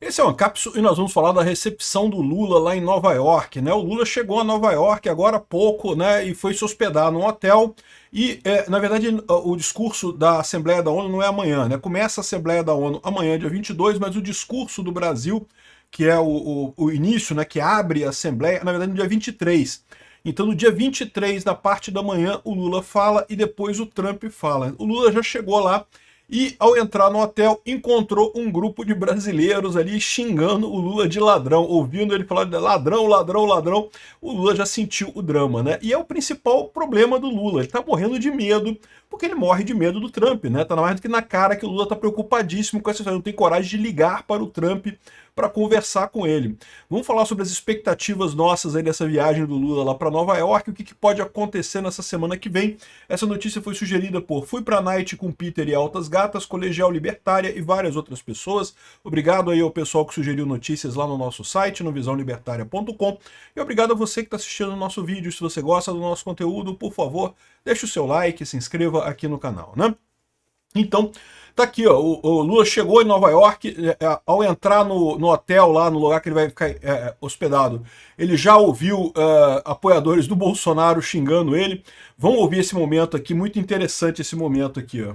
Esse é uma cápsula e nós vamos falar da recepção do Lula lá em Nova York, né? O Lula chegou a Nova York agora há pouco, né? E foi se hospedar num hotel. E, na verdade, o discurso da Assembleia da ONU não é amanhã, né? Começa a Assembleia da ONU amanhã, dia 22, mas o discurso do Brasil, que é o início, né? Que abre a Assembleia, na verdade, no dia 23. Então, no dia 23, na parte da manhã, o Lula fala e depois o Trump fala. O Lula já chegou lá. E, ao entrar no hotel, encontrou um grupo de brasileiros ali xingando o Lula de ladrão, ouvindo ele falar de ladrão, ladrão, ladrão. O Lula já sentiu o drama, né? E é o principal problema do Lula. Ele tá morrendo de medo, porque ele morre de medo do Trump, né? Tá mais do que na cara que o Lula tá preocupadíssimo com essa história. Não tem coragem de ligar para o Trump para conversar com ele. Vamos falar sobre as expectativas nossas aí dessa viagem do Lula lá para Nova York, o que pode acontecer nessa semana que vem. Essa notícia foi sugerida por Fui Pra Night com Peter e Altas Gatas, Colegial Libertária e várias outras pessoas. Obrigado aí ao pessoal que sugeriu notícias lá no nosso site, no visãolibertaria.com. E obrigado a você que está assistindo o nosso vídeo. Se você gosta do nosso conteúdo, por favor, deixe o seu like, se inscreva aqui no canal, né? Então, tá aqui, ó, o Lula chegou em Nova York, ao entrar no hotel lá, no lugar que ele vai ficar hospedado, ele já ouviu apoiadores do Bolsonaro xingando ele. Vamos ouvir esse momento aqui, muito interessante esse momento aqui, ó.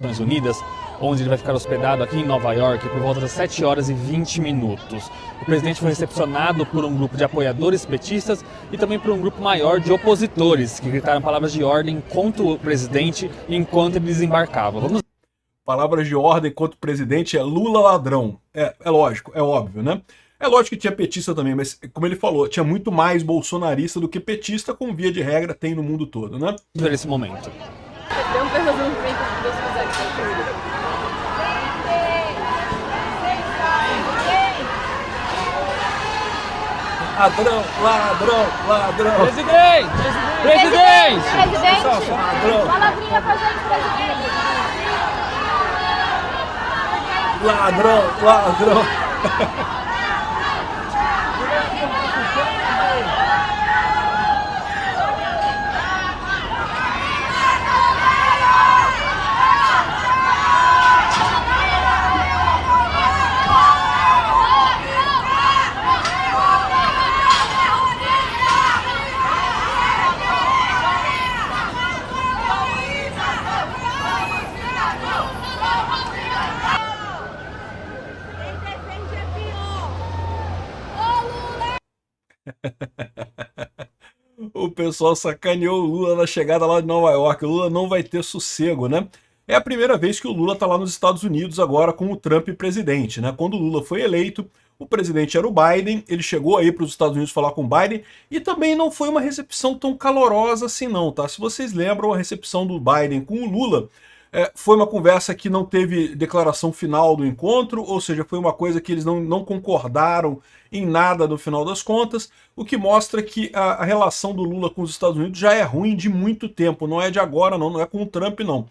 Nações Unidas, onde ele vai ficar hospedado aqui em Nova York por volta das 7 horas e 20 minutos. O presidente foi recepcionado por um grupo de apoiadores petistas e também por um grupo maior de opositores, que gritaram palavras de ordem contra o presidente enquanto ele desembarcava. Palavras de ordem contra o presidente é Lula ladrão. É lógico, é óbvio, né? É lógico que tinha petista também, mas como ele falou, tinha muito mais bolsonarista do que petista, como via de regra tem no mundo todo, né? Ver esse momento. Ladrão, ladrão, ladrão. Presidente! Presidente! Presidente! Ladrão. Palavrinha pra gente, presidente! Ladrão, ladrão. O pessoal sacaneou o Lula na chegada lá de Nova York. O Lula não vai ter sossego, né? É a primeira vez que o Lula tá lá nos Estados Unidos agora com o Trump presidente, né? Quando o Lula foi eleito, o presidente era o Biden, ele chegou aí para os Estados Unidos falar com o Biden e também não foi uma recepção tão calorosa assim não, tá? Se vocês lembram, a recepção do Biden com o Lula foi uma conversa que não teve declaração final do encontro, ou seja, foi uma coisa que eles não concordaram em nada no final das contas, o que mostra que a relação do Lula com os Estados Unidos já é ruim de muito tempo, não é de agora não é com o Trump não.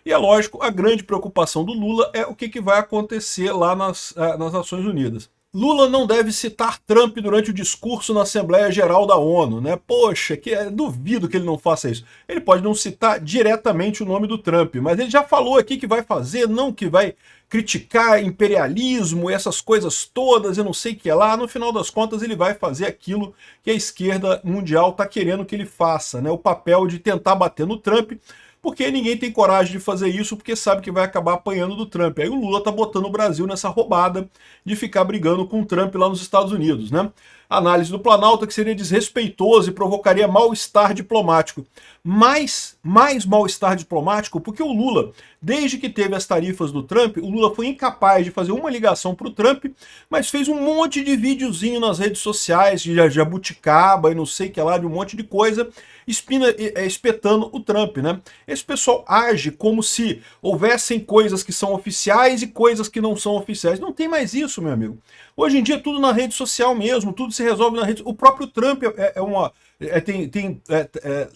E é lógico, a grande preocupação do Lula é o que vai acontecer lá nas Nações Unidas. Lula não deve citar Trump durante o discurso na Assembleia Geral da ONU, né? Poxa, duvido que ele não faça isso. Ele pode não citar diretamente o nome do Trump, mas ele já falou aqui que vai fazer, não que vai criticar imperialismo, essas coisas todas, eu não sei o que é lá. No final das contas, ele vai fazer aquilo que a esquerda mundial está querendo que ele faça, né? O papel de tentar bater no Trump, porque ninguém tem coragem de fazer isso, porque sabe que vai acabar apanhando do Trump. Aí o Lula tá botando o Brasil nessa roubada de ficar brigando com o Trump lá nos Estados Unidos, né? A análise do Planalto é que seria desrespeitoso e provocaria mal-estar diplomático. Mais mal-estar diplomático, porque o Lula, desde que teve as tarifas do Trump, o Lula foi incapaz de fazer uma ligação para o Trump, mas fez um monte de videozinho nas redes sociais, de jabuticaba e não sei o que lá, de um monte de coisa, espetando o Trump, né? Esse pessoal age como se houvessem coisas que são oficiais e coisas que não são oficiais. Não tem mais isso, meu amigo. Hoje em dia tudo na rede social mesmo, tudo se resolve na rede. O próprio Trump é uma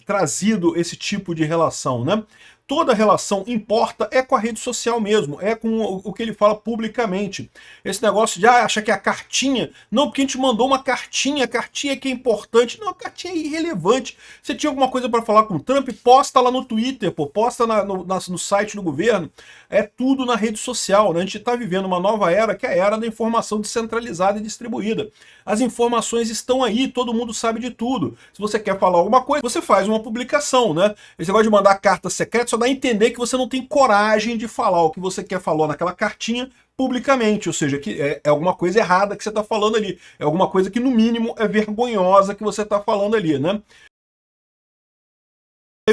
trazido esse tipo de relação, né? Toda relação importa é com a rede social mesmo, é com o que ele fala publicamente. Esse negócio de acha que é a cartinha, não, porque a gente mandou uma cartinha, a cartinha que é importante, não, a cartinha é irrelevante. Você tinha alguma coisa para falar com o Trump, posta lá no Twitter, pô, posta no site do governo, é tudo na rede social, né? A gente está vivendo uma nova era, que é a era da informação descentralizada e distribuída. As informações estão aí, todo mundo sabe de tudo. Se você quer falar alguma coisa, você faz uma publicação, né? Esse negócio de mandar carta secreta só dá a entender que você não tem coragem de falar o que você quer falar naquela cartinha publicamente, ou seja, que é alguma coisa errada que você está falando ali, é alguma coisa que no mínimo é vergonhosa que você está falando ali, né?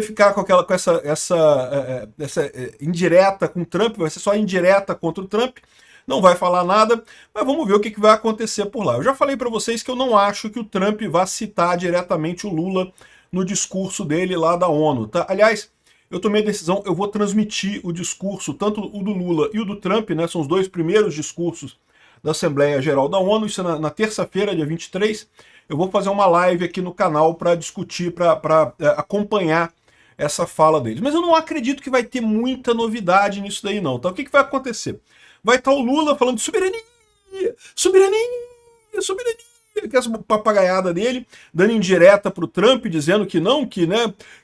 Ficar com essa indireta com o Trump, vai ser só indireta contra o Trump, não vai falar nada, mas vamos ver o que vai acontecer por lá. Eu já falei para vocês que eu não acho que o Trump vá citar diretamente o Lula no discurso dele lá da ONU, tá? Aliás, eu tomei a decisão, eu vou transmitir o discurso, tanto o do Lula e o do Trump, né? São os dois primeiros discursos da Assembleia Geral da ONU, isso é na terça-feira, dia 23. Eu vou fazer uma live aqui no canal para discutir, para acompanhar essa fala deles. Mas eu não acredito que vai ter muita novidade nisso daí não, tá? O que vai acontecer? Vai estar o Lula falando de soberania, soberania, soberania, aquela papagaiada dele, dando indireta pro Trump, dizendo que não, que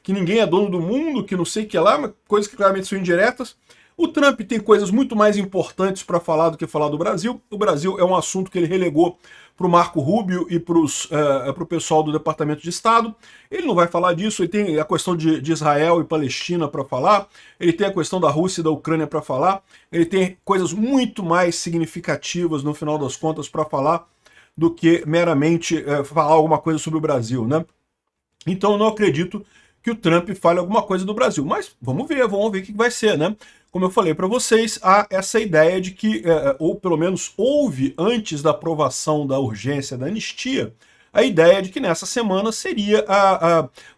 ninguém é dono do mundo, que não sei o que lá, mas coisas que claramente são indiretas. O Trump tem coisas muito mais importantes para falar do que falar do Brasil. O Brasil é um assunto que ele relegou para o Marco Rubio e para o pessoal do Departamento de Estado. Ele não vai falar disso, ele tem a questão de Israel e Palestina para falar, ele tem a questão da Rússia e da Ucrânia para falar, ele tem coisas muito mais significativas, no final das contas, para falar, do que meramente falar alguma coisa sobre o Brasil, né? Então eu não acredito que o Trump fale alguma coisa do Brasil, mas vamos ver o que vai ser, né? Como eu falei para vocês, há essa ideia de que, ou pelo menos houve antes da aprovação da urgência da anistia, a ideia de que nessa semana seria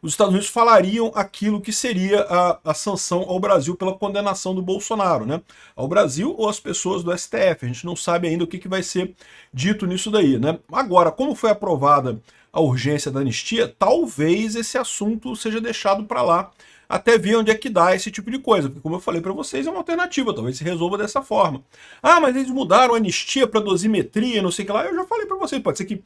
os Estados Unidos falariam aquilo que seria a sanção ao Brasil pela condenação do Bolsonaro, né? Ao Brasil ou às pessoas do STF. A gente não sabe ainda o que vai ser dito nisso daí, né? Agora, como foi aprovada a urgência da anistia, talvez esse assunto seja deixado para lá, até ver onde é que dá esse tipo de coisa, porque como eu falei para vocês, é uma alternativa, talvez se resolva dessa forma. Ah, mas eles mudaram a anistia para dosimetria, não sei o que lá, eu já falei para vocês, pode ser que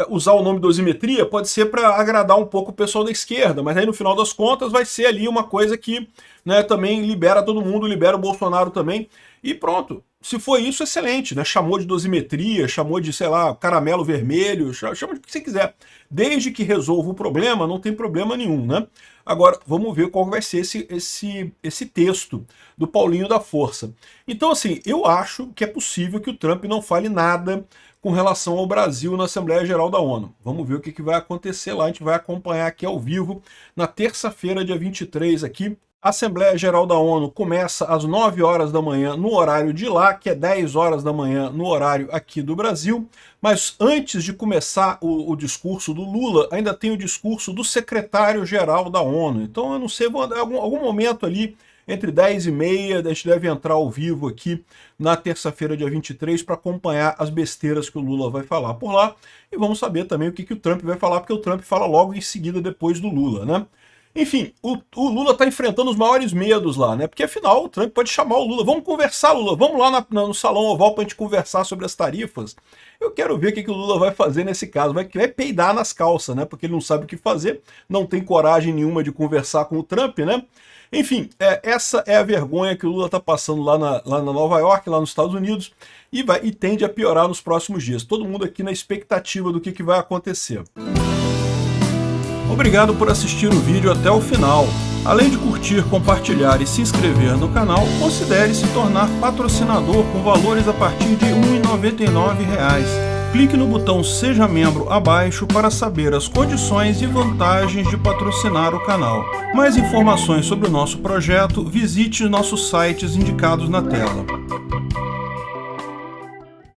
usar o nome dosimetria pode ser para agradar um pouco o pessoal da esquerda, mas aí no final das contas vai ser ali uma coisa que, né, também libera todo mundo, libera o Bolsonaro também, e pronto. Se foi isso, excelente, né? Chamou de dosimetria, chamou de, sei lá, caramelo vermelho, chama de o que você quiser. Desde que resolva o problema, não tem problema nenhum, né? Agora, vamos ver qual vai ser esse texto do Paulinho da Força. Então, assim, eu acho que é possível que o Trump não fale nada com relação ao Brasil na Assembleia Geral da ONU. Vamos ver o que vai acontecer lá, a gente vai acompanhar aqui ao vivo, na terça-feira, dia 23, aqui. A Assembleia Geral da ONU começa às 9 horas da manhã no horário de lá, que é 10 horas da manhã no horário aqui do Brasil. Mas antes de começar o discurso do Lula, ainda tem o discurso do secretário-geral da ONU. Então eu não sei, algum momento ali, entre 10h30, a gente deve entrar ao vivo aqui na terça-feira, dia 23, para acompanhar as besteiras que o Lula vai falar por lá. E vamos saber também o que o Trump vai falar, porque o Trump fala logo em seguida, depois do Lula, né? Enfim, o Lula está enfrentando os maiores medos lá, né? Porque afinal o Trump pode chamar o Lula. Vamos conversar, Lula. Vamos lá no Salão Oval para a gente conversar sobre as tarifas. Eu quero ver o que o Lula vai fazer nesse caso. Vai peidar nas calças, né? Porque ele não sabe o que fazer, não tem coragem nenhuma de conversar com o Trump, né? Enfim, essa é a vergonha que o Lula está passando lá na Nova York, lá nos Estados Unidos, e tende a piorar nos próximos dias. Todo mundo aqui na expectativa do que vai acontecer. Obrigado por assistir o vídeo até o final. Além de curtir, compartilhar e se inscrever no canal, considere se tornar patrocinador com valores a partir de R$ 1,99. Clique no botão Seja Membro abaixo para saber as condições e vantagens de patrocinar o canal. Mais informações sobre o nosso projeto, visite nossos sites indicados na tela.